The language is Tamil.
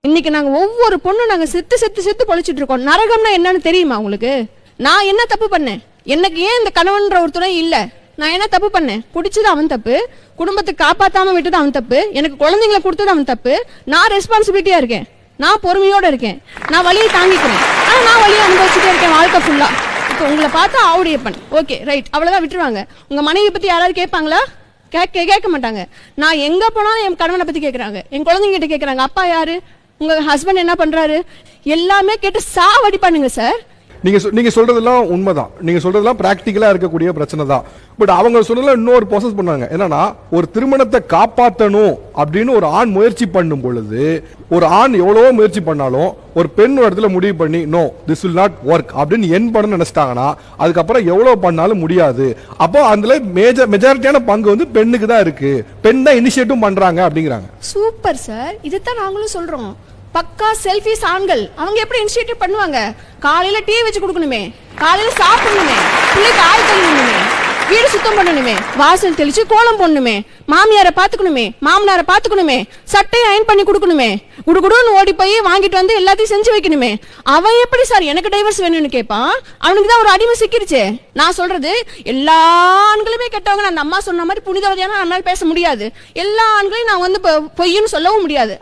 இன்னைக்கு நாங்க ஒவ்வொரு பொண்ணு நாங்க செத்து செத்து செத்து பொழைச்சிட்டு இருக்கோம். நரகம்னா என்னன்னு தெரியுமா உங்களுக்கு? நான் என்ன தப்பு பண்ணேன்? எனக்கு ஏன் இந்த கணவன்ற ஒரு துணை இல்ல? நான் என்ன தப்பு பண்ணேன்? பிடிச்சது அவன் தப்பு, குடும்பத்தை காப்பாத்தாம விட்டது அவன் தப்பு, எனக்கு குழந்தைங்களை கொடுத்தது அவன் தப்பு. நான் ரெஸ்பான்சிபிலிட்டியா இருக்கேன், நான் பொறுமையோட இருக்கேன், நான் வழியை தாங்கிக்கிறேன். ஆனா நான் வழியை அனுபவிச்சுட்டே இருக்கேன் வாழ்க்கை ஃபுல்லா. இப்போ உங்களை பார்த்தா ஆவுடையப்பன், ஓகே ரைட், அவ்வளவுதான் விட்டுருவாங்க. உங்க மனைவி பத்தி யாராவது கேட்பாங்களா? கேட்க மாட்டாங்க. நான் எங்க போனாலும் என் கணவனை பத்தி கேட்கறாங்க, என் குழந்தைங்க கிட்ட கேட்கறாங்க, அப்பா யாரு, உங்க ஹஸ்பண்ட் என்ன பண்றாரு, எல்லாமே கேட்டு சாவடிப்பானுங்க சார். நீங்க சொல்றதெல்லாம் உண்மைதான், நீங்க சொல்றதெல்லாம் பிராக்டிக்கலா இருக்கக்கூடிய பிரச்சனை தான். பட் அவங்க சொன்னதுல இன்னொரு ப்ராசஸ் பண்ணாங்க. என்னன்னா, ஒரு திருமணத்தை காப்பாற்றணும் அப்படின்னு ஒரு ஆண் முயற்சி பண்ணும் பொழுது, ஒரு ஆண் எவ்வளவோ முயற்சி பண்ணாலும் ஒரு பெண் ஒரு இடத்துல முடிவு பண்ணி no this will not work அப்படின்னு என் பண்ண நினைச்சிட்டாங்கன்னா அதுக்கப்புறம் எவ்வளவு பண்ணாலும் முடியாது. அப்போ அதுல மெஜாரிட்டியான பங்கு வந்து பெண்ணுக்கு தான் இருக்கு, பெண் தான் இனிஷியேட்டிவ் பண்றாங்க அப்படிங்கிறாங்க. சூப்பர் சார், இதுதான் நாங்களும் சொல்றோம். பக்கா செல்ஃபிஸ் ஆண்கள் அவங்க எப்படி இனிஷியேட்டிவ் பண்ணுவாங்க? காலையில டீ வச்சு கொடுக்கணுமே, காலையில சாப்பிடணுமே, பிள்ளைக்கு ஆள் கழுவணுமே, வீடு சுத்தம் பண்ணணுமே, வாசல் தெளிச்சு கோலம் போடணுமே, மாமியாரை பாத்துக்கணுமே, மாமனாரை பாத்துக்கணுமே, சட்டையை அயன் பண்ணி கொடுக்கணுமே, குடுகுடுன்னு ஓடி போய் வாங்கிட்டு வந்து எல்லாத்தையும் செஞ்சு வைக்கணுமே. அவன் எப்படி சார் எனக்கு டைவர்ஸ் வேணும்னு கேட்பான்? அவனுக்கு தான் ஒரு அடிமை சிக்கிருச்சே. நான் சொல்றது எல்லா ஆண்களுமே கெட்டவங்க. அந்த அம்மா சொன்ன மாதிரி புனிதவதியான நம்மளால பேச முடியாது. எல்லா ஆண்களையும் நான் வந்து பொய்ன்னு சொல்லவும் முடியாது.